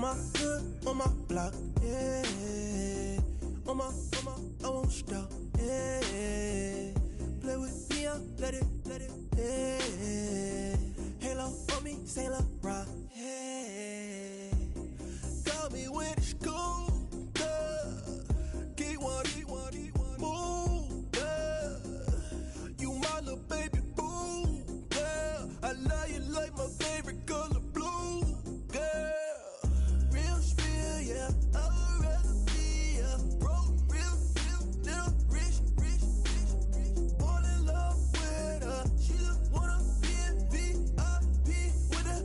my hood, on my block, yeah. On my, I won't stop, yeah. Play with me, let it, yeah. Halo on me, Saint Laurent, yeah. Got me when it's cool, yeah. Keep one, move, yeah. You my little baby boo, yeah. I love you like my favorite color blue, yeah. Real spill, yeah. I'd rather be a broke, real, little rich. Fall in love with her. She just wanna be in VIP with her.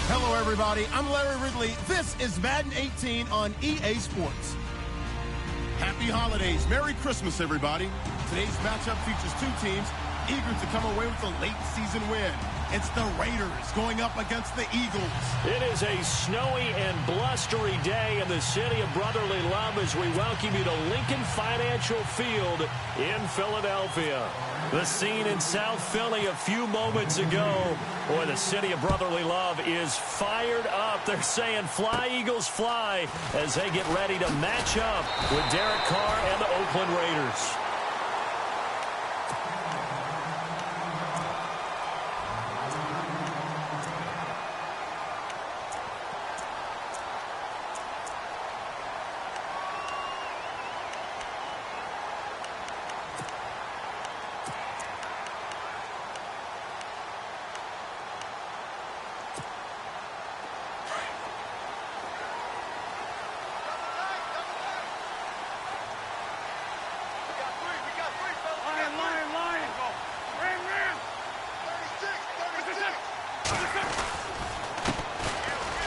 Hello, everybody. I'm Larry Ridley. This is Madden 18 on EA Sports. Happy holidays. Merry Christmas, everybody. Today's matchup features two teams eager to come away with a late season win. It's the Raiders going up against the Eagles. It is a snowy and blustery day in the city of brotherly love as we welcome you to Lincoln Financial Field in Philadelphia. The scene in South Philly a few moments ago. Boy, the city of brotherly love is fired up. They're saying fly, Eagles, fly, as they get ready to match up with Derek Carr and the Oakland Raiders.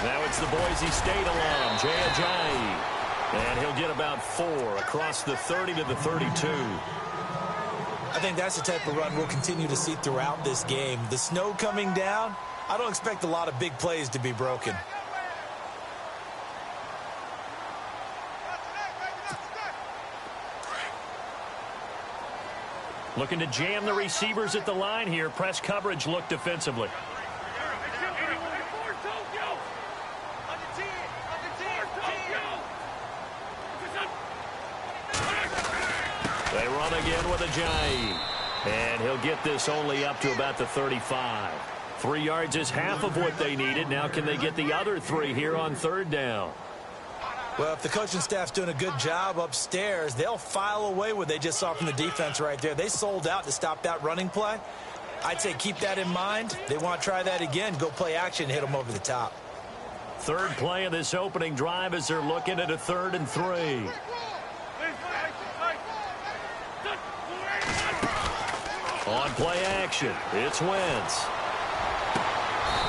Now it's the Boise State alum, Jay Ajayi. And he'll get about 4 across the 30 to the 32. I think that's the type of run we'll continue to see throughout this game. The snow coming down, I don't expect a lot of big plays to be broken. Looking to jam the receivers at the line here. Press coverage look defensively. They run again with Ajayi. And he'll get this only up to about the 35. 3 yards is half of what they needed. Now can they get the other 3 here on third down? Well, if the coaching staff's doing a good job upstairs, they'll file away what they just saw from the defense right there. They sold out to stop that running play. I'd say keep that in mind. They want to try that again. Go play action, hit them over the top. Third play of this opening drive as they're looking at a 3rd and 3. On play action, it's Wentz.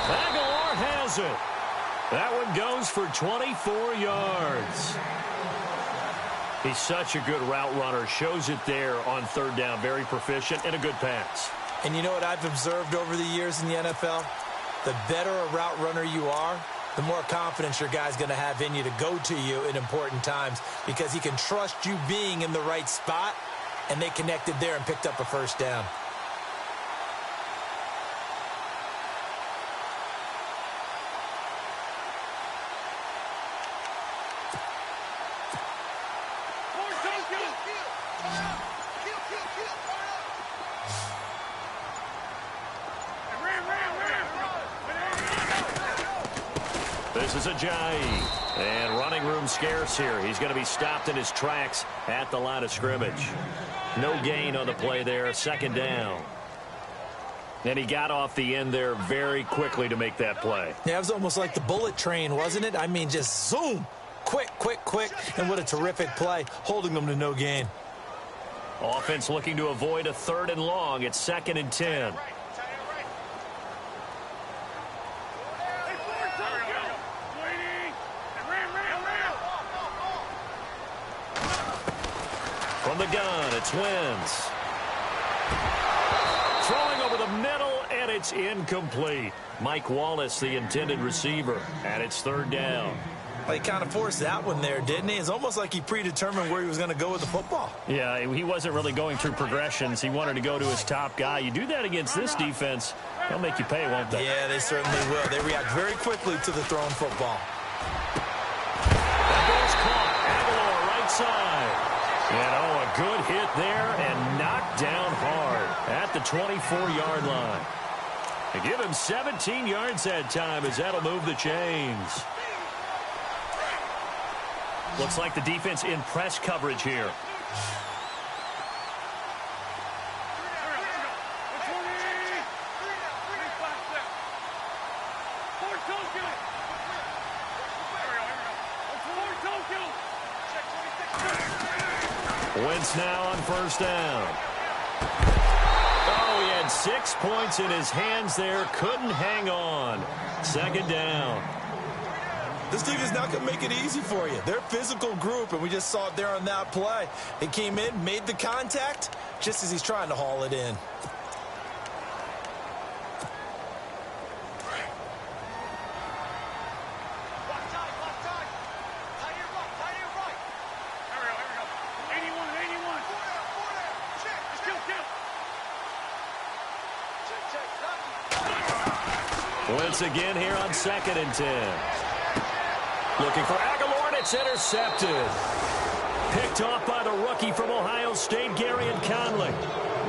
Aguilar has it. That one goes for 24 yards. He's such a good route runner. Shows it there on third down. Very proficient and a good pass. And you know what I've observed over the years in the NFL? The better a route runner you are, the more confidence your guy's going to have in you to go to you in important times because he can trust you being in the right spot, and they connected there and picked up a first down. This is Ajayi, and running room scarce here. He's going to be stopped in his tracks at the line of scrimmage. No gain on the play there, 2nd down. And he got off the end there very quickly to make that play. Yeah, it was almost like the bullet train, wasn't it? I mean, just zoom, quick, and what a terrific play, holding them to no gain. Offense looking to avoid a 3rd and long. It's 2nd and 10. From the gun, it's Wentz. Throwing over the middle, and it's incomplete. Mike Wallace, the intended receiver, and it's 3rd down. Well, he kind of forced that one there, didn't he? It's almost like he predetermined where he was going to go with the football. Yeah, he wasn't really going through progressions. He wanted to go to his top guy. You do that against this defense, they'll make you pay, won't they? Yeah, they certainly will. They react very quickly to the thrown football. That ball's caught. Aguilar, right side. And, oh, a good hit there and knocked down hard at the 24-yard line. They give him 17 yards that time as that'll move the chains. Looks like the defense in press coverage here. Wentz now on first down. Oh, he had 6 points in his hands there. Couldn't hang on. Second down. This team is not going to make it easy for you. They're a physical group, and we just saw it there on that play. They came in, made the contact, just as he's trying to haul it in. Wentz again here on 2nd and 10. Looking for Aguilar, and it's intercepted. Picked off by the rookie from Ohio State, Garyon Conley.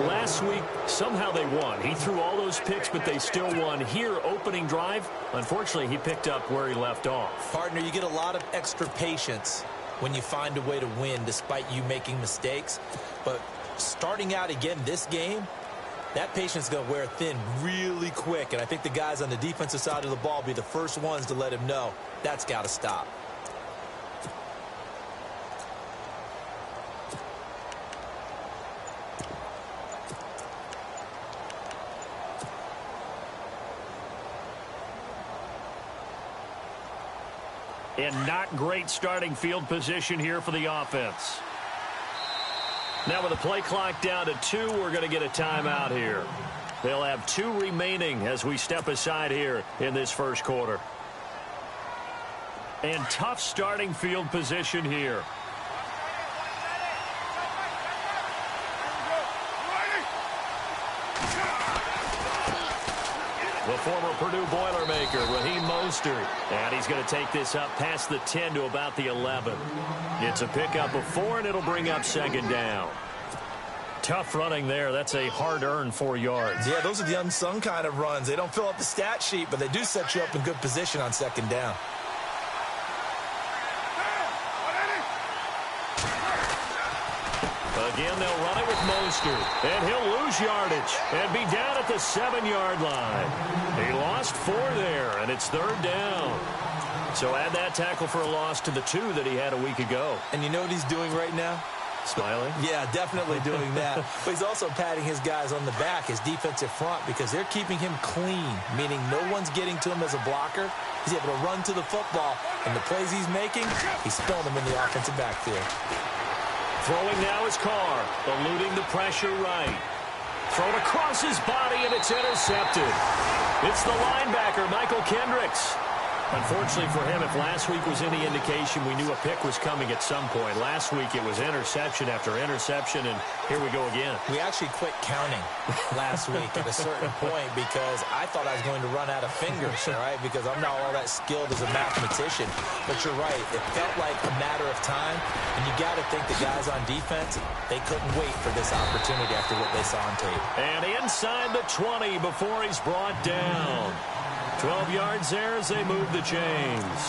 Last week, somehow they won. He threw all those picks, but they still won. Here, opening drive, unfortunately, he picked up where he left off. Partner, you get a lot of extra patience when you find a way to win despite you making mistakes. But starting out again this game, that patience is going to wear thin really quick, and I think the guys on the defensive side of the ball will be the first ones to let him know that's got to stop. And not great starting field position here for the offense. Now with the play clock down to 2, we're going to get a timeout here. They'll have 2 remaining as we step aside here in this first quarter. And tough starting field position here. The former Purdue Boilermaker, Raheem Mostert. And he's going to take this up past the 10 to about the 11. It's a pickup of 4, and it'll bring up 2nd down. Tough running there. That's a hard-earned 4 yards. Yeah, those are the unsung kind of runs. They don't fill up the stat sheet, but they do set you up in good position on 2nd down. Again, they'll run it with Mostert, and he'll lose yardage and be down at the 7-yard line. He lost 4 there, and it's 3rd down. So add that tackle for a loss to the 2 that he had a week ago. And you know what he's doing right now? Smiling? Yeah, definitely doing that. But he's also patting his guys on the back, his defensive front, because they're keeping him clean, meaning no one's getting to him as a blocker. He's able to run to the football, and the plays he's making, he's spilling them in the offensive backfield. Throwing now is Carr, eluding the pressure right. Thrown across his body, and it's intercepted. It's the linebacker, Michael Kendricks. Unfortunately for him, if last week was any indication, we knew a pick was coming at some point. Last week it was interception after interception, and here we go again. We actually quit counting last week at a certain point because I thought I was going to run out of fingers, all right, because I'm not all that skilled as a mathematician. But you're right. It felt like a matter of time, and you got to think the guys on defense, they couldn't wait for this opportunity after what they saw on tape. And inside the 20 before he's brought down. 12 yards there as they move the chains.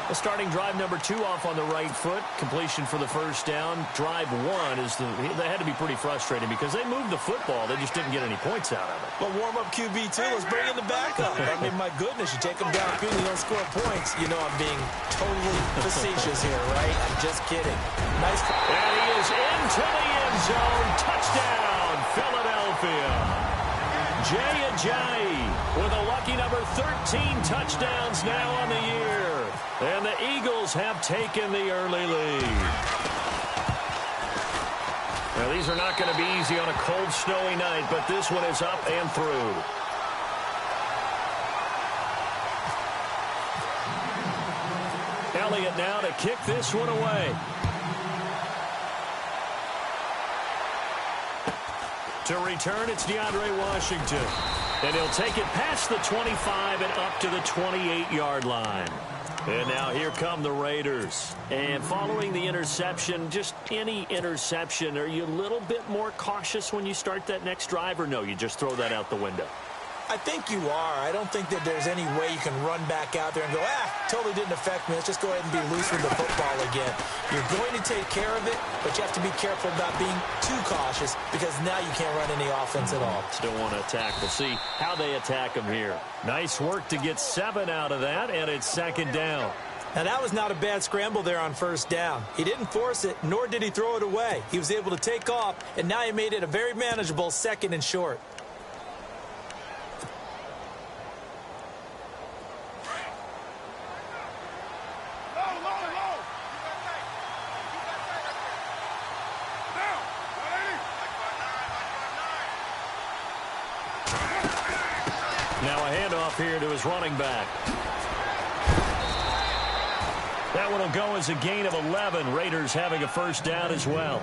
The starting drive number 2 off on the right foot. Completion for the first down. Drive 1 is they had to be pretty frustrating because they moved the football. They just didn't get any points out of it. But warm-up QB, too. Let's bring in the backup. I mean, my goodness, you take them downfield and you don't score points. You know I'm being totally facetious here, right? I'm just kidding. Nice. And he is into the end zone. Touchdown, Philadelphia. Jay Ajayi with a lucky number 13 touchdowns now on the year. And the Eagles have taken the early lead. Now, these are not going to be easy on a cold, snowy night, but this one is up and through. Elliott now to kick this one away. To return, it's DeAndre Washington. And he'll take it past the 25 and up to the 28-yard line. And now here come the Raiders. And following the interception, just any interception, are you a little bit more cautious when you start that next drive, or no, you just throw that out the window? I think you are. I don't think that there's any way you can run back out there and go, totally didn't affect me. Let's just go ahead and be loose with the football again. You're going to take care of it, but you have to be careful about being too cautious because now you can't run any offense at all. Still want to attack. We'll see how they attack him here. Nice work to get 7 out of that, and it's second down. Now, that was not a bad scramble there on first down. He didn't force it, nor did he throw it away. He was able to take off, and now he made it a very manageable second and short. Now a handoff here to his running back. That one will go as a gain of 11. Raiders having a first down as well.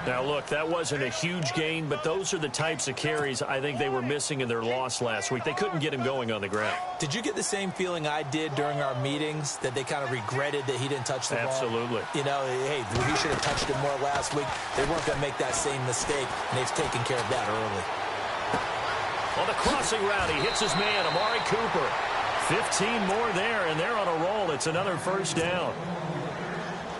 Now, look, that wasn't a huge gain, but those are the types of carries I think they were missing in their loss last week. They couldn't get him going on the ground. Did you get the same feeling I did during our meetings, that they kind of regretted that he didn't touch the ball? Absolutely. You know, hey, he should have touched it more last week. They weren't going to make that same mistake, and they've taken care of that early. On the crossing route, he hits his man, Amari Cooper. 15 more there, and they're on a roll. It's another first down.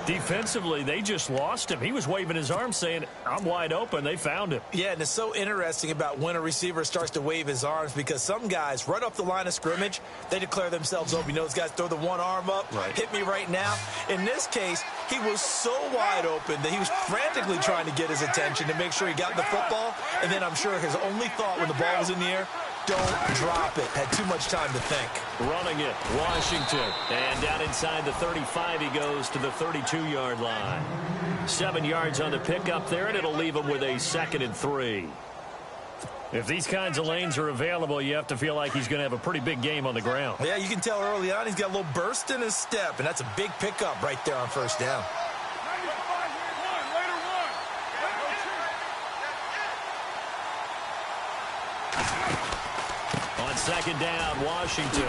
Defensively, they just lost him. He was waving his arms saying, I'm wide open. They found him. Yeah, and it's so interesting about when a receiver starts to wave his arms, because some guys, right off the line of scrimmage, they declare themselves open. You know, those guys throw the one arm up, hit me right now. In this case, he was so wide open that he was frantically trying to get his attention to make sure he got the football. And then I'm sure his only thought when the ball was in the air, don't drop it. Had too much time to think. Running it, Washington. And down inside the 35, he goes to the 32-yard line. 7 yards on the pickup there, and it'll leave him with a 2nd and 3. If these kinds of lanes are available, you have to feel like he's going to have a pretty big game on the ground. Yeah, you can tell early on he's got a little burst in his step, and that's a big pickup right there on first down. Second down, Washington.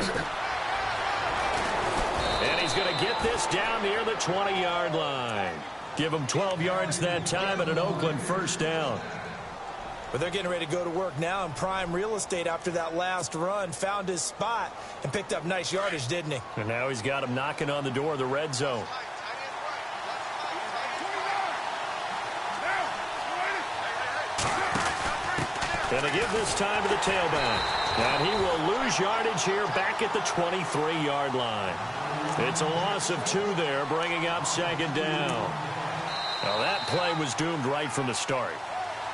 And he's going to get this down near the 20-yard line. Give him 12 yards that time and an Oakland first down. But they're getting ready to go to work now in prime real estate after that last run. Found his spot and picked up nice yardage, didn't he? And now he's got him knocking on the door of the red zone. And they give this time to the tailback. And he will lose yardage here back at the 23-yard line. It's a loss of 2 there, bringing up second down. Now that play was doomed right from the start.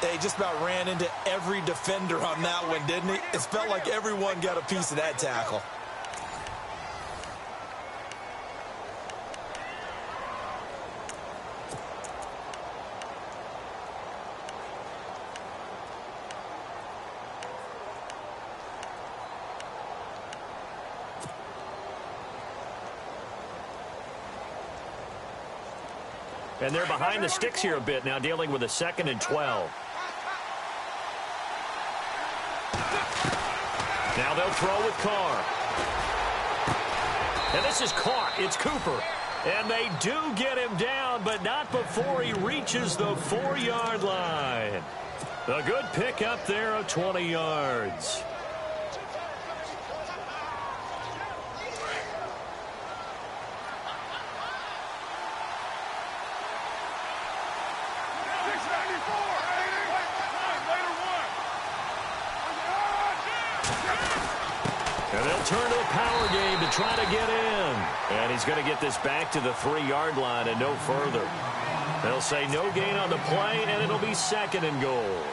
They just about ran into every defender on that one, didn't he? It felt like everyone got a piece of that tackle. And they're behind the sticks here a bit now, dealing with a 2nd and 12. Now they'll throw with Carr. And this is caught. It's Cooper. And they do get him down, but not before he reaches the 4-yard line. A good pickup there of 20 yards. And they'll turn to the power game to try to get in. And he's going to get this back to the 3-yard line and no further. They'll say no gain on the play, and it'll be 2nd and goal.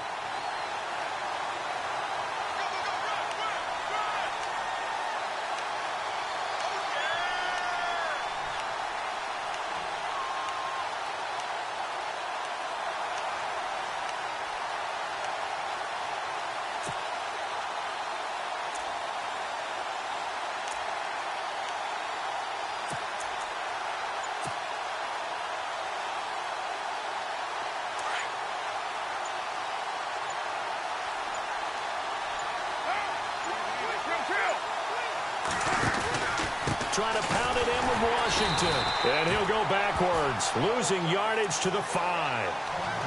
trying to pound it in with Washington. And he'll go backwards, losing yardage to the 5.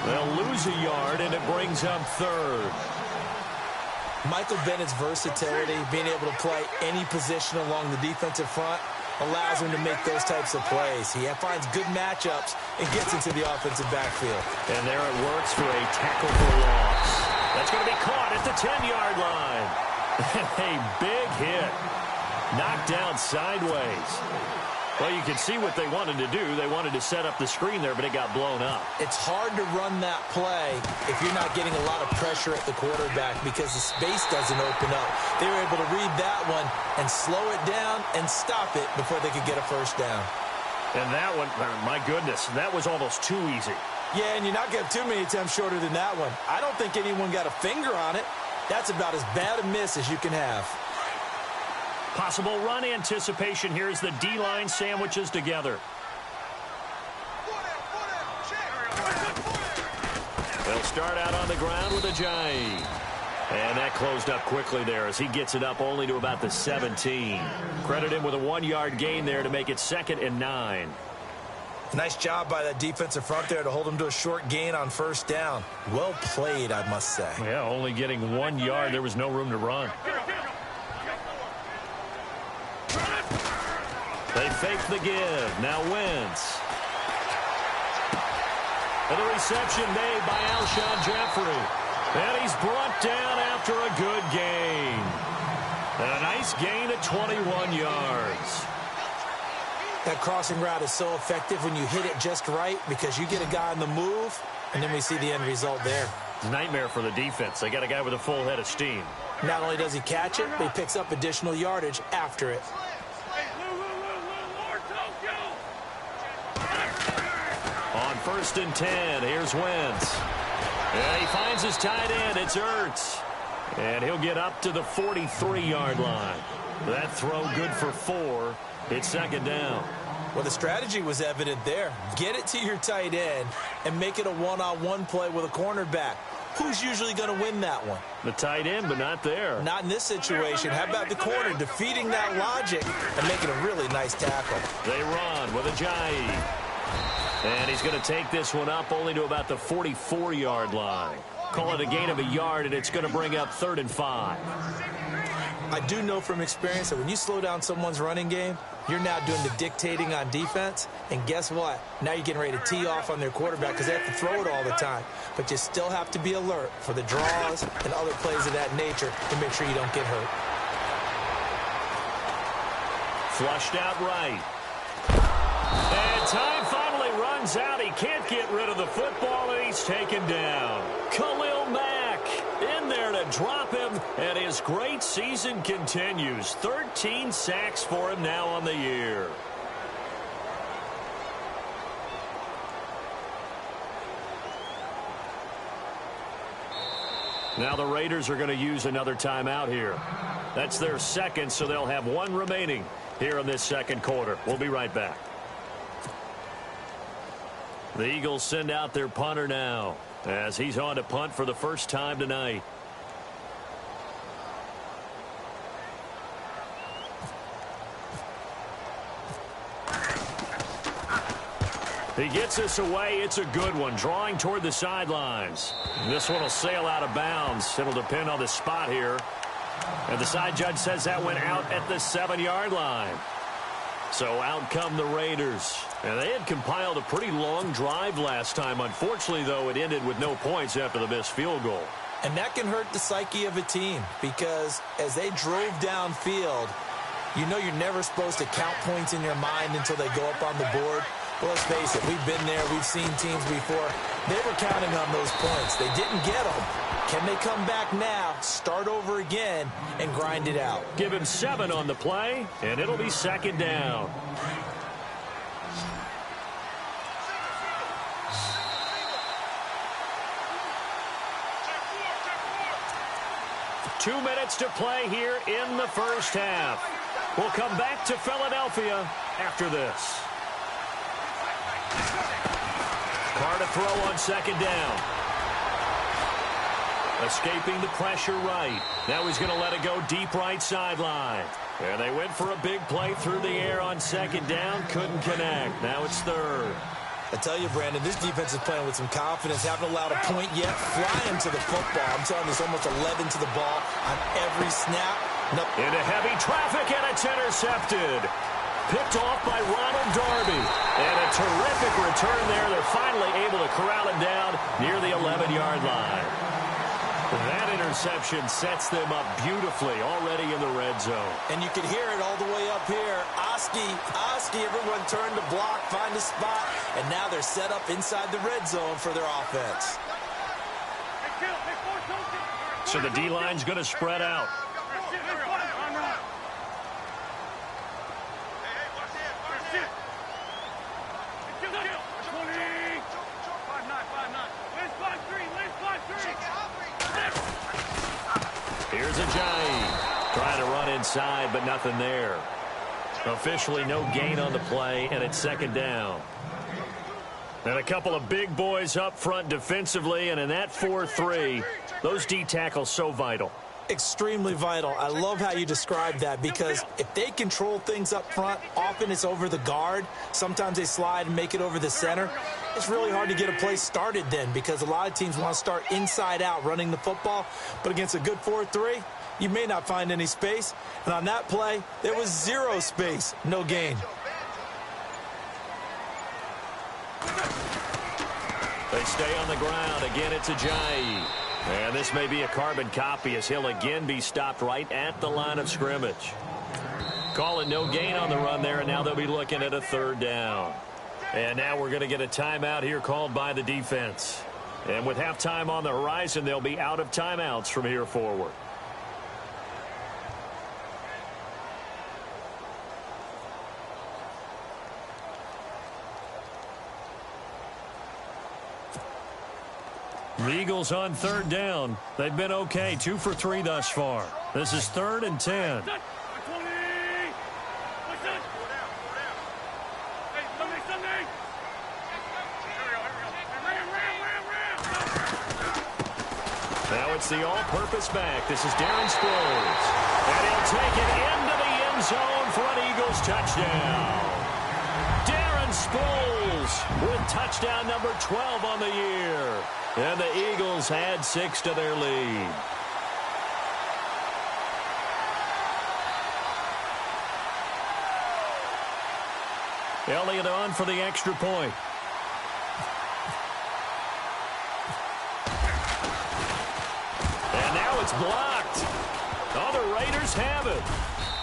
They'll lose a yard, and it brings up 3rd. Michael Bennett's versatility, being able to play any position along the defensive front, allows him to make those types of plays. He finds good matchups and gets into the offensive backfield. And there it works for a tackle for loss. That's going to be caught at the 10-yard line. A big hit. Knocked down sideways. Well, you can see what they wanted to do. They wanted to set up the screen there, but it got blown up. It's hard to run that play if you're not getting a lot of pressure at the quarterback because the space doesn't open up. They were able to read that one and slow it down and stop it before they could get a first down. And that one, my goodness, that was almost too easy. Yeah, and you're not going to have too many attempts shorter than that one. I don't think anyone got a finger on it. That's about as bad a miss as you can have. Possible run anticipation here as the D-line sandwiches together. They'll start out on the ground with a J. And that closed up quickly there as he gets it up only to about the 17. Credit him with a 1-yard gain there to make it 2nd and 9. Nice job by that defensive front there to hold him to a short gain on first down. Well played, I must say. Yeah, only getting 1 yard. There was no room to run. They fake the give. Now Wentz. And the reception made by Alshon Jeffrey. And he's brought down after a good gain. And a nice gain at 21 yards. That crossing route is so effective when you hit it just right because you get a guy on the move, and then we see the end result there. Nightmare for the defense. They got a guy with a full head of steam. Not only does he catch it, but he picks up additional yardage after it. On 1st and 10, here's Wentz. And he finds his tight end. It's Ertz. And he'll get up to the 43-yard line. That throw good for 4. It's 2nd down. Well, the strategy was evident there. Get it to your tight end and make it a one-on-one play with a cornerback. Who's usually going to win that one? The tight end, but not there. Not in this situation. How about the corner defeating that logic and making a really nice tackle? They run with Ajayi. And he's going to take this one up only to about the 44-yard line. Call it a gain of a yard, and it's going to bring up 3rd and 5. I do know from experience that when you slow down someone's running game, you're now doing the dictating on defense. And guess what? Now you're getting ready to tee off on their quarterback because they have to throw it all the time. But you still have to be alert for the draws and other plays of that nature to make sure you don't get hurt. Flushed out right. And time finally runs out. He can't get rid of the football, and he's taken down. Khalil Mack in there to drop him, and his great season continues. 13 sacks for him now on the year. Now the Raiders are going to use another timeout here. That's their 2nd, so they'll have 1 remaining here in this 2nd quarter. We'll be right back. The Eagles send out their punter now as he's on to punt for the first time tonight. He gets this away. It's a good one, drawing toward the sidelines. This one will sail out of bounds. It'll depend on the spot here. And the side judge says that went out at the 7-yard line. So out come the Raiders. And they had compiled a pretty long drive last time. Unfortunately, though, it ended with no points after the missed field goal. And that can hurt the psyche of a team because as they drove downfield, you know you're never supposed to count points in your mind until they go up on the board. Well, let's face it, we've been there. We've seen teams before. They were counting on those points. They didn't get them. Can they come back now, start over again, and grind it out? Give him 7 on the play, and it'll be 2nd down. Two minutes to play here in the first half. We'll come back to Philadelphia after this. Carr to throw on 2nd down. Escaping the pressure right. Now he's going to let it go deep right sideline. And they went for a big play through the air on second down. Couldn't connect. Now it's third. I tell you, Brandon, this defense is playing with some confidence. Haven't allowed a point yet. Flying to the football. I'm telling you, it's almost 11 to the ball on every snap. Nope. Into heavy traffic, and it's intercepted. Picked off by Ronald Darby. And a terrific return there. They're finally able to corral him down near the 11-yard line. That interception sets them up beautifully already in the red zone. And you can hear it all the way up here. Oski, everyone turned to block, find a spot, and now they're set up inside the red zone for their offense. So the D-line's going to spread out. Here's Ajayi. Trying to run inside, but nothing there. Officially no gain on the play, and it's second down. And a couple of big boys up front defensively, and in that 4-3, those D tackles so vital. Extremely vital. I love how you describe that, because if they control things up front, often it's over the guard. Sometimes they slide and make it over the center. It's really hard to get a play started then, because a lot of teams want to start inside out running the football. But against a good 4-3, you may not find any space. And on that play, there was zero space. No gain. They stay on the ground. Again, it's Ajayi. And this may be a carbon copy, as he'll again be stopped right at the line of scrimmage. Calling no gain on the run there, and now they'll be looking at a third down. And now we're going to get a timeout here called by the defense. And with halftime on the horizon, they'll be out of timeouts from here forward. The Eagles on third down. They've been okay, 2 for 3 thus far. This is 3rd and 10. Now it's the all-purpose back. This is Darren Sproles. And he'll take it into the end zone for an Eagles touchdown. Darren Sproles with touchdown number 12 on the year. And the Eagles add 6 to their lead. Elliott on for the extra point. And now it's blocked. Oh, the Raiders have it.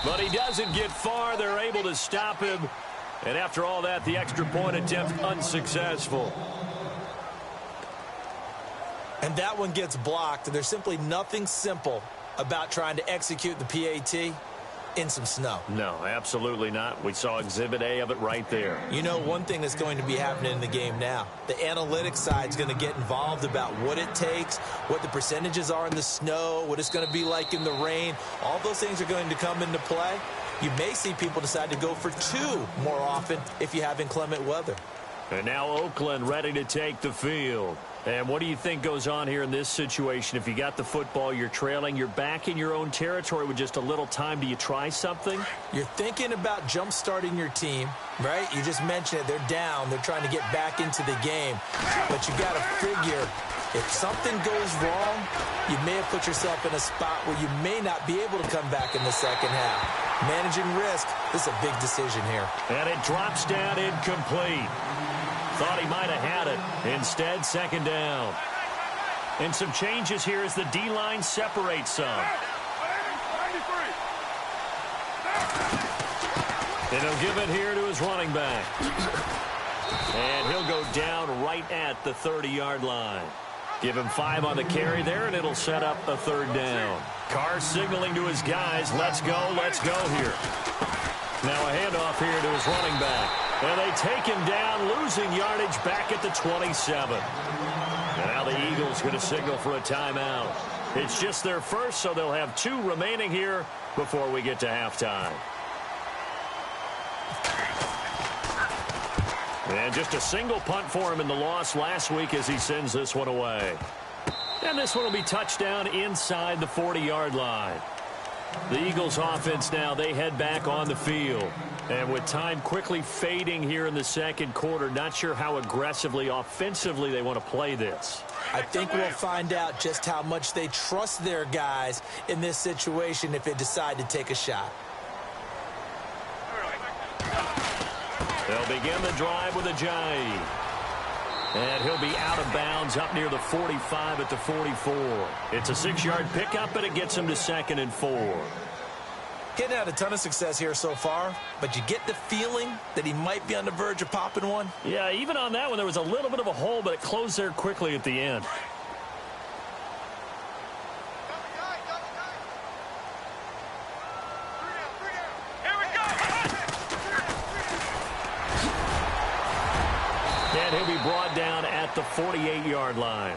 But he doesn't get far. They're able to stop him. And after all that, the extra point attempt unsuccessful. And that one gets blocked. And there's simply nothing simple about trying to execute the PAT in some snow. No, absolutely not. We saw Exhibit A of it right there. You know, one thing that's going to be happening in the game now, the analytics side is going to get involved about what it takes, what the percentages are in the snow, what it's going to be like in the rain. All those things are going to come into play. You may see people decide to go for 2 more often if you have inclement weather. And now Oakland ready to take the field. And what do you think goes on here in this situation? If you got the football, you're trailing, you're back in your own territory with just a little time. Do you try something? You're thinking about jump-starting your team, right? You just mentioned it. They're down. They're trying to get back into the game. But you got to figure, if something goes wrong, you may have put yourself in a spot where you may not be able to come back in the second half. Managing risk, this is a big decision here. And it drops down incomplete. Thought he might have had it. Instead, second down. And some changes here as the D-line separates some. And he'll give it here to his running back. And he'll go down right at the 30-yard line. Give him 5 on the carry there, and it'll set up a third down. Carr signaling to his guys, let's go here. Now a handoff here to his running back. And they take him down, losing yardage back at the 27. And now the Eagles going to signal for a timeout. It's just their first, so they'll have 2 remaining here before we get to halftime. And just a single punt for him in the loss last week as he sends this one away. And this one will be touchdown inside the 40-yard line. The Eagles offense now, they head back on the field. And with time quickly fading here in the second quarter, not sure how aggressively, offensively they want to play this. I think we'll find out just how much they trust their guys in this situation if they decide to take a shot. They'll begin the drive with a Ajayi. And he'll be out of bounds up near the 45 at the 44. It's a 6-yard pickup, but it gets him to 2nd and 4. Getting had a ton of success here so far, but you get the feeling that he might be on the verge of popping one. Yeah, even on that one, there was a little bit of a hole, but it closed there quickly at the end. And he'll be brought down at the 48-yard line.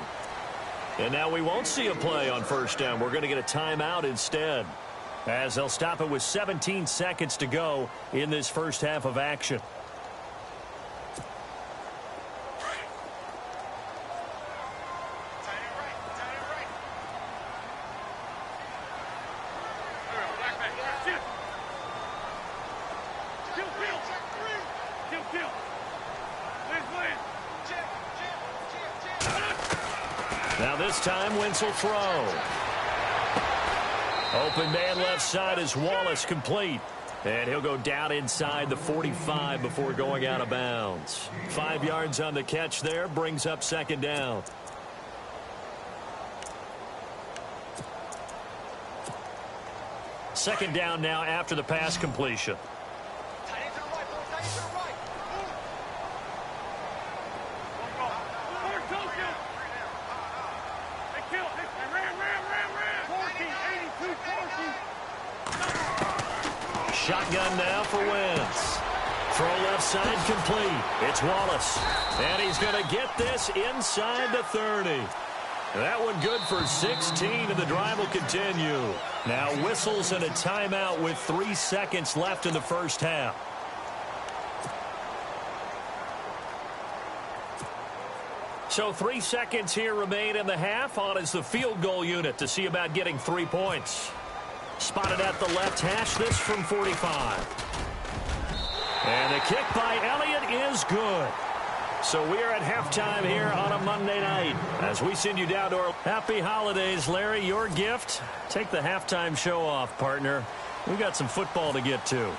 And now we won't see a play on first down. We're going to get a timeout instead, as they'll stop it with 17 seconds to go in this first half of action. Now this time, Wentz will throw. Open man left side is Wallace, complete. And he'll go down inside the 45 before going out of bounds. 5 yards on the catch there, brings up 2nd down. Second down now after the pass completion. Shotgun now for Wentz. Throw left side complete. It's Wallace. And he's going to get this inside the 30. That one good for 16, and the drive will continue. Now whistles and a timeout with 3 seconds left in the first half. So 3 seconds here remain in the half. On is the field goal unit to see about getting 3 points. Spotted at the left hash, this from 45. And the kick by Elliott is good. So we are at halftime here on a Monday night as we send you down to our happy holidays. Larry, your gift. Take the halftime show off, partner. We got some football to get to.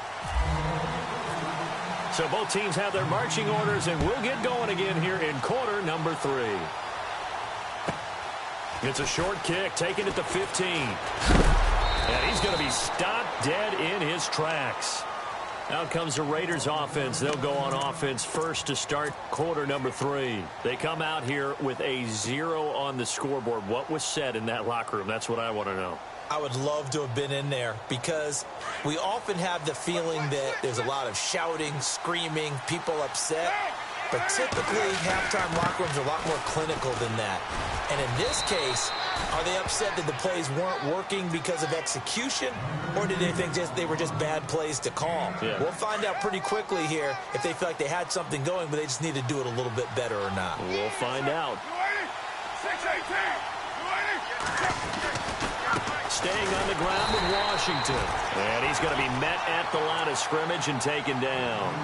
So both teams have their marching orders, and we'll get going again here in quarter number 3. It's a short kick, taken at the 15. And he's going to be stopped dead in his tracks. Out comes the Raiders offense. They'll go on offense first to start quarter number 3. They come out here with a 0 on the scoreboard. What was said in that locker room? That's what I want to know. I would love to have been in there because we often have the feeling that there's a lot of shouting, screaming, people upset. But typically, halftime locker rooms are a lot more clinical than that. And in this case, are they upset that the plays weren't working because of execution, or did they think they were just bad plays to call? Yeah. We'll find out pretty quickly here if they feel like they had something going, but they just need to do it a little bit better or not. We'll find out. Staying on the ground with Washington. And he's going to be met at the line of scrimmage and taken down.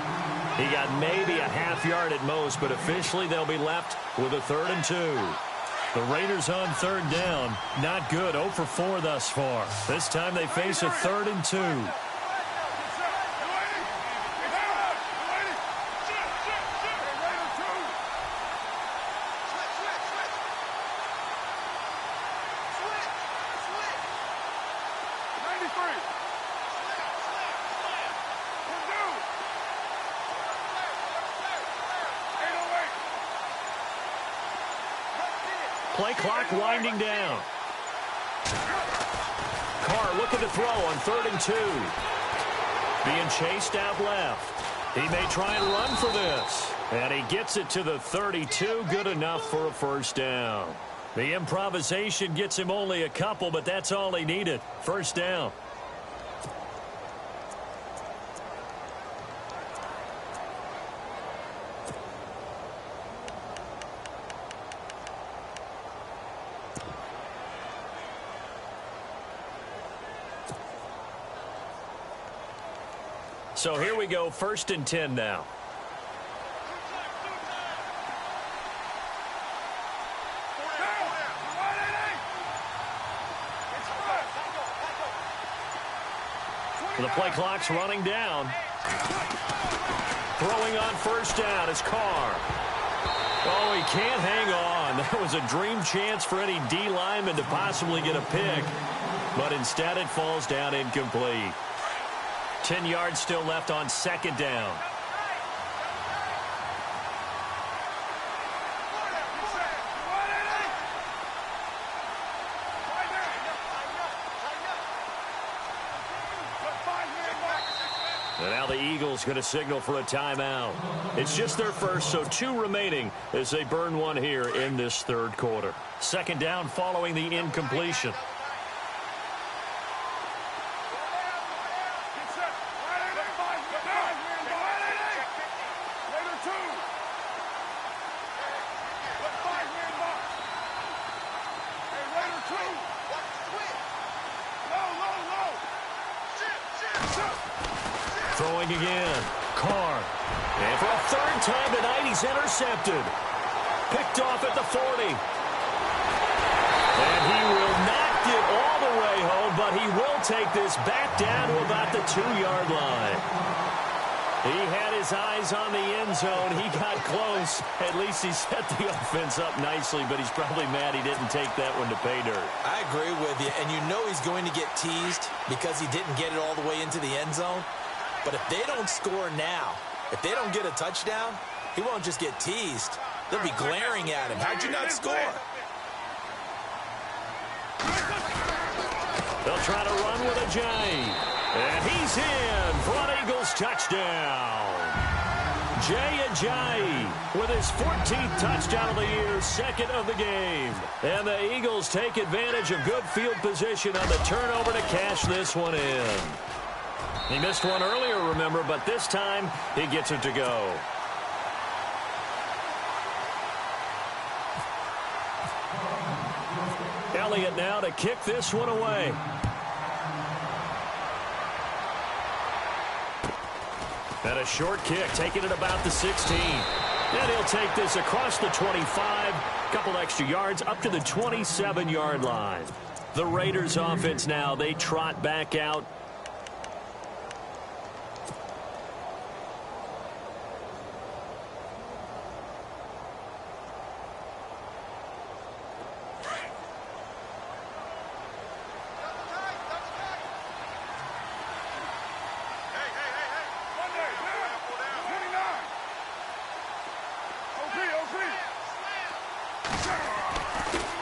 He got maybe a half yard at most, but officially they'll be left with a 3rd and 2. The Raiders on 3rd down. Not good. 0 for 4 thus far. This time they face a 3rd and 2. Play clock winding down. Carr looking to throw on 3rd and 2. Being chased out left. He may try and run for this. And he gets it to the 32. Good enough for a first down. The improvisation gets him only a couple, but that's all he needed. First down. So here we go, 1st and 10 now. The play clock's running down. Throwing on 1st down is Carr. Oh, he can't hang on. That was a dream chance for any D lineman to possibly get a pick. But instead it falls down incomplete. 10 yards still left on 2nd down. And now the Eagles going to signal for a timeout. It's just their first, so 2 remaining as they burn one here in this 3rd quarter. 2nd down following the incompletion. Throwing again. Carr. And for a 3rd time tonight, he's intercepted. Picked off at the 40. And he will not get all the way home, but he will take this back down to about the 2-yard line. He had his eyes on the end zone. He got close. At least he set the offense up nicely, but he's probably mad he didn't take that one to pay dirt. I agree with you, and you know he's going to get teased because he didn't get it all the way into the end zone. But if they don't score now, if they don't get a touchdown, he won't just get teased. They'll be glaring at him. How'd you not score? They'll try to run with a J. And he's in for an Eagles touchdown. Jay Ajayi with his 14th touchdown of the year, 2nd of the game. And the Eagles take advantage of good field position on the turnover to cash this one in. He missed one earlier, remember, but this time he gets it to go. Elliott now to kick this one away. And a short kick, taking it about the 16. And he'll take this across the 25, couple extra yards, up to the 27-yard line. The Raiders offense now, they trot back out.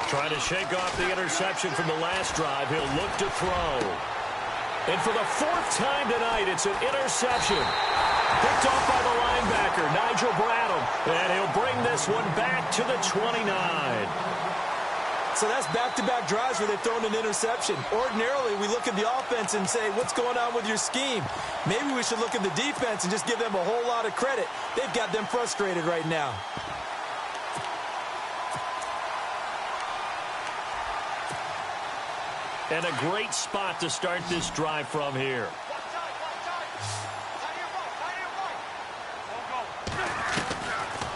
Trying to shake off the interception from the last drive. He'll look to throw. And for the 4th time tonight, it's an interception. Picked off by the linebacker, Nigel Bradham. And he'll bring this one back to the 29. So that's back-to-back drives where they've thrown an interception. Ordinarily, we look at the offense and say, what's going on with your scheme? Maybe we should look at the defense and just give them a whole lot of credit. They've got them frustrated right now. And a great spot to start this drive from here.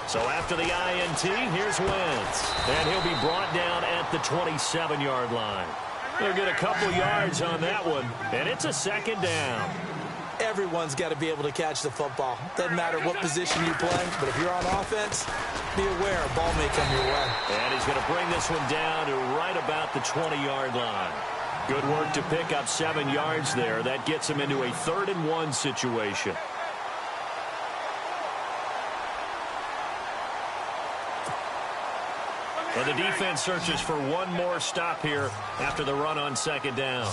So after the INT, here's Wentz. And he'll be brought down at the 27-yard line. They'll get a couple yards on that one, and it's a 2nd down. Everyone's got to be able to catch the football. Doesn't matter what position you play, but if you're on offense, be aware a ball may come your way. And he's going to bring this one down to right about the 20-yard line. Good work to pick up 7 yards there. That gets him into a 3rd and 1 situation. And the defense searches for one more stop here after the run on 2nd down.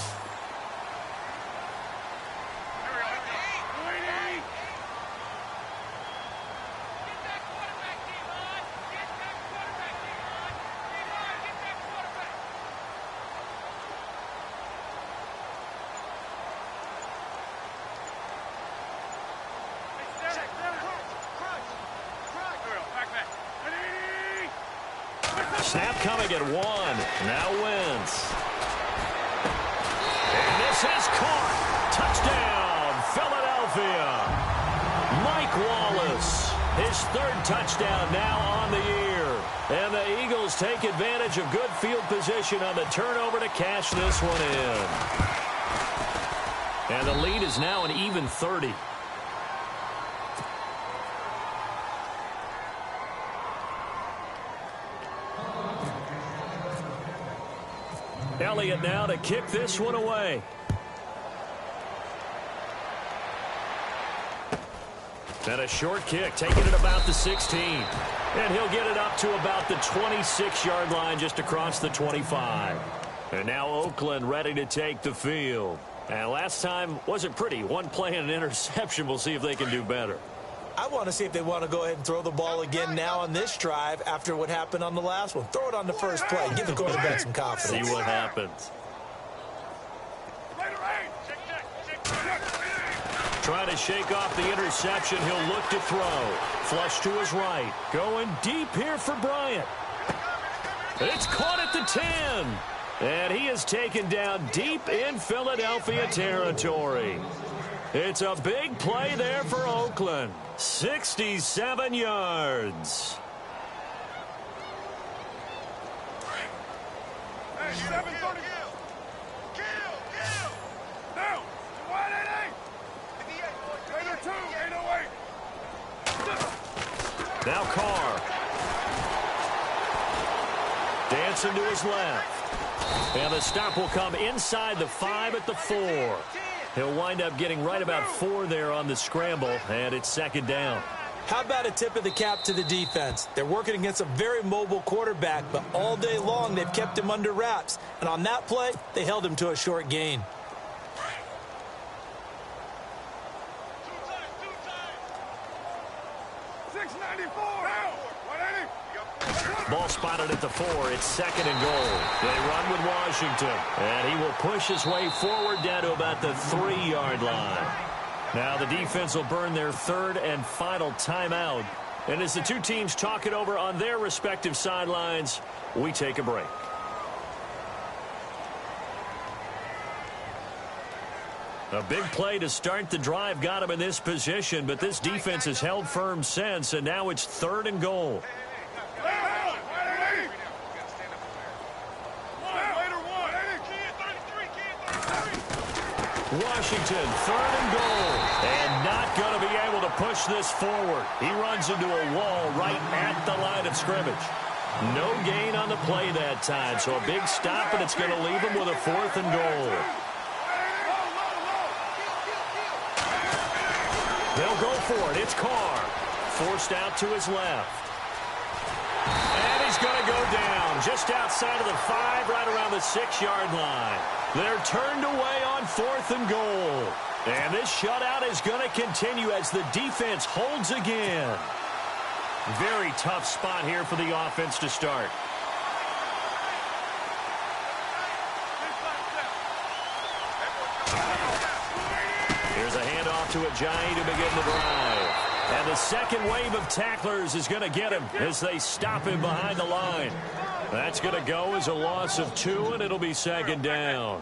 Snap coming at 1. Now Wentz. And this is caught. Touchdown, Philadelphia. Mike Wallace, his third touchdown now on the year. And the Eagles take advantage of good field position on the turnover to cash this one in. And the lead is now an even 30. Elliott now to kick this one away. And a short kick, taking it about the 16. And he'll get it up to about the 26-yard line, just across the 25. And now Oakland ready to take the field. And last time wasn't pretty. One play and an interception. We'll see if they can do better. I want to see if they want to go ahead and throw the ball again now on this drive after what happened on the last one. Throw it on the first play. Give the quarterback some confidence. See what happens. Trying to shake off the interception. He'll look to throw. Flush to his right. Going deep here for Bryant. It's caught at the 10. And he is taken down deep in Philadelphia territory. It's a big play there for Oakland. 67 yards. Hey, 730. Kill. Now, 188. 802, 808. Now Carr. Dancing to his left. And the stop will come inside the 5 at the 4. He'll wind up getting right about 4 there on the scramble, and it's second down. How about a tip of the cap to the defense? They're working against a very mobile quarterback, but all day long they've kept him under wraps. And on that play, they held him to a short gain. Ball spotted at the 4. It's second and goal. They run with Washington. And he will push his way forward down to about the 3-yard line. Now the defense will burn their third and final timeout. And as the two teams talk it over on their respective sidelines, we take a break. A big play to start the drive got him in this position, but this defense has held firm since, and now it's third and goal. Washington, third and goal, and not going to be able to push this forward. He runs into a wall right at the line of scrimmage. No gain on the play that time, so a big stop, and it's going to leave him with a 4th and goal. They'll go for it. It's Carr. Forced out to his left. And he's going to go down just outside of the 5, right around the 6-yard line. They're turned away on 4th and goal. And this shutout is going to continue as the defense holds again. Very tough spot here for the offense to start. Here's a handoff to Ajayi to begin the drive. And the second wave of tacklers is going to get him as they stop him behind the line. That's going to go as a loss of 2, and it'll be second down.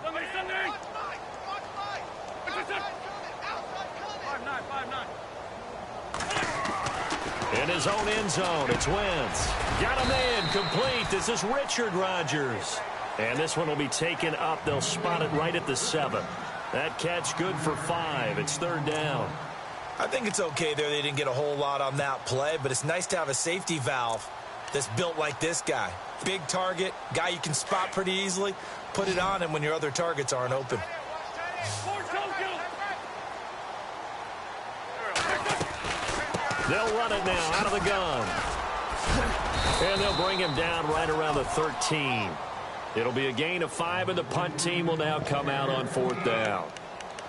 In his own end zone, it's Wentz. Got him in, complete. This is Richard Rodgers. And this one will be taken up. They'll spot it right at the 7. That catch good for 5. It's third down. I think it's okay there. They didn't get a whole lot on that play, but it's nice to have a safety valve that's built like this guy. Big target, guy you can spot pretty easily. Put it on him when your other targets aren't open. They'll run it now out of the gun. And they'll bring him down right around the 13. It'll be a gain of 5, and the punt team will now come out on 4th down.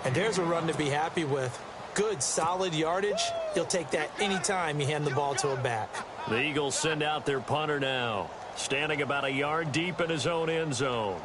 And there's a run to be happy with. Good, solid yardage. You'll take that anytime you hand the ball to a back. The Eagles send out their punter now, standing about a yard deep in his own end zone.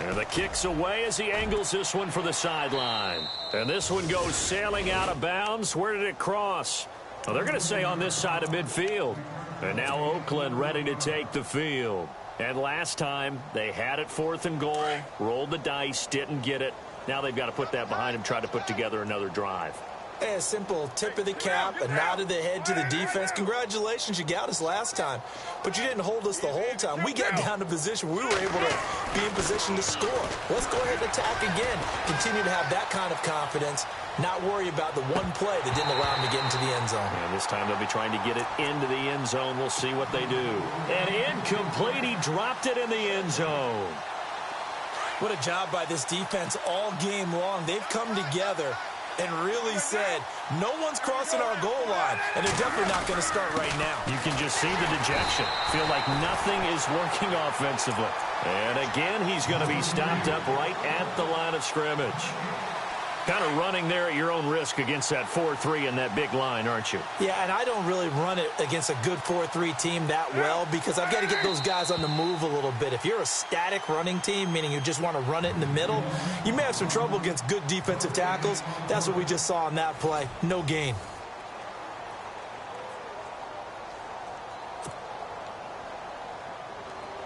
And the kick's away as he angles this one for the sideline. And this one goes sailing out of bounds. Where did it cross? Well, they're going to say on this side of midfield. And now Oakland ready to take the field. And last time, they had it 4th and goal, rolled the dice, didn't get it. Now they've got to put that behind them, try to put together another drive. Hey, a simple tip of the cap, a nod of the head to the defense. Congratulations, you got us last time. But you didn't hold us the whole time. We got down to position. We were able to be in position to score. Let's go ahead and attack again. Continue to have that kind of confidence. Not worry about the one play that didn't allow them to get into the end zone. And this time they'll be trying to get it into the end zone. We'll see what they do. And incomplete. He dropped it in the end zone. What a job by this defense all game long. They've come together and really said, no one's crossing our goal line, and they're definitely not going to start right now. You can just see the dejection. Feel like nothing is working offensively. And again, he's going to be stopped up right at the line of scrimmage. Kind of running there at your own risk against that 4-3 and that big line, aren't you? Yeah, and I don't really run it against a good 4-3 team that well because I've got to get those guys on the move a little bit. If you're a static running team, meaning you just want to run it in the middle, you may have some trouble against good defensive tackles. That's what we just saw on that play. No gain.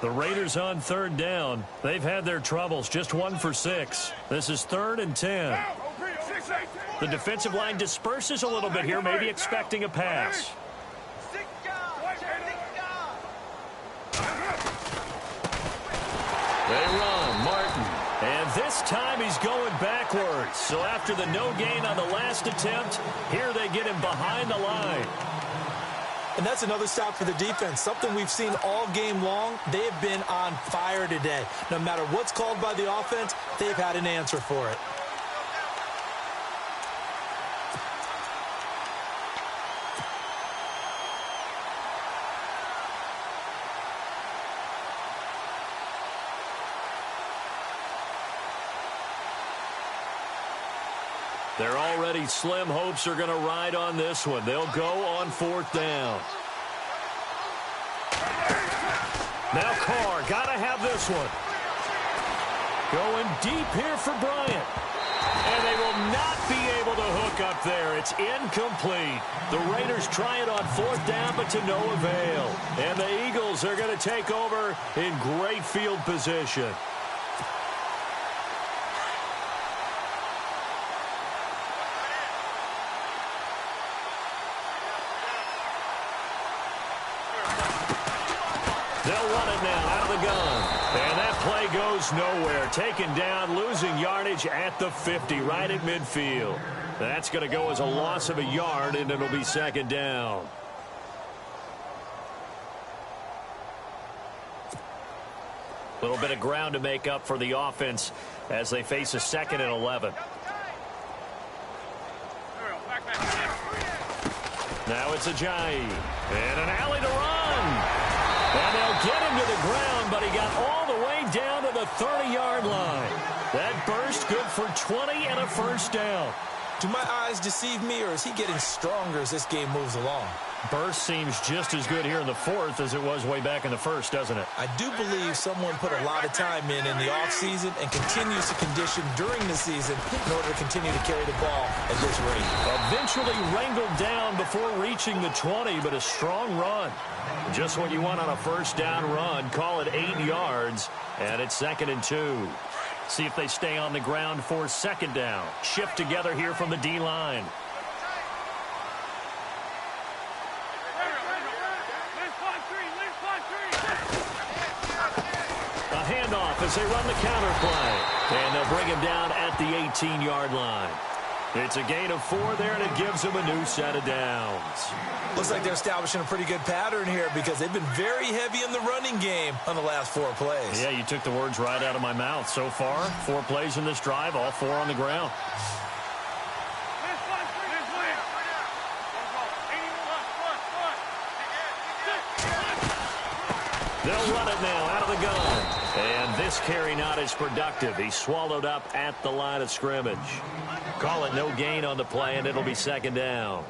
The Raiders on 3rd down. They've had their troubles, just 1 for 6. This is 3rd and 10. The defensive line disperses a little bit here, maybe expecting a pass. They run, Martin. And this time he's going backwards. So after the no gain on the last attempt, here they get him behind the line. And that's another stop for the defense. Something we've seen all game long. They have been on fire today. No matter what's called by the offense, they've had an answer for it. They're already slim hopes are going to ride on this one. They'll go on 4th down. Now Carr, got to have this one. Going deep here for Bryant. And they will not be able to hook up there. It's incomplete. The Raiders try it on 4th down, but to no avail. And the Eagles are going to take over in great field position. They'll run it now out of the gun. And that play goes nowhere. Taken down, losing yardage at the 50, right at midfield. That's going to go as a loss of a yard, and it'll be 2nd down. A little bit of ground to make up for the offense as they face a 2nd and 11. Now it's Ajayi. And an alley to run. And they'll get him to the ground, but he got all the way down to the 30-yard line. That burst good for 20 and a 1st down. Do my eyes deceive me, or is he getting stronger as this game moves along? Burst seems just as good here in the 4th as it was way back in the 1st, doesn't it? I do believe someone put a lot of time in the offseason and continues to condition during the season in order to continue to carry the ball at this rate. Eventually wrangled down before reaching the 20, but a strong run. Just what you want on a 1st down run. Call it 8 yards, and it's 2nd and 2. See if they stay on the ground for 2nd down. Shift together here from the D-line. A handoff as they run the counter play. And they'll bring him down at the 18-yard line. It's a gain of 4 there, and it gives them a new set of downs. Looks like they're establishing a pretty good pattern here because they've been very heavy in the running game on the last 4 plays. Yeah, you took the words right out of my mouth. So far, 4 plays in this drive, all 4 on the ground. They'll run it now out of the gun. And this carry not as productive. He's swallowed up at the line of scrimmage. Call it no gain on the play, and it'll be 2nd down.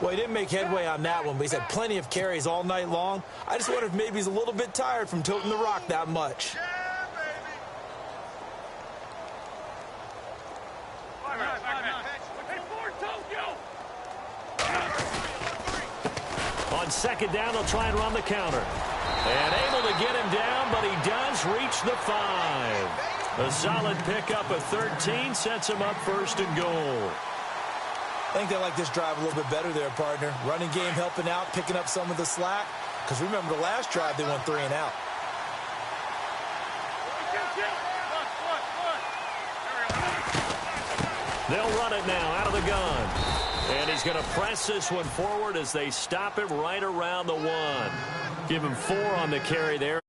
Well, he didn't make headway on that one, but he's had plenty of carries all night long. I just wonder if maybe he's a little bit tired from toting the rock that much. On second down, they'll try and run the counter. And able to get him down, but he does reach the 5. A solid pickup of 13 sets him up first and goal. I think they like this drive a little bit better there, partner. Running game helping out, picking up some of the slack. Because remember, the last drive, they went 3 and out. They'll run it now out of the gun. And he's going to press this one forward as they stop him right around the 1. Give him 4 on the carry there.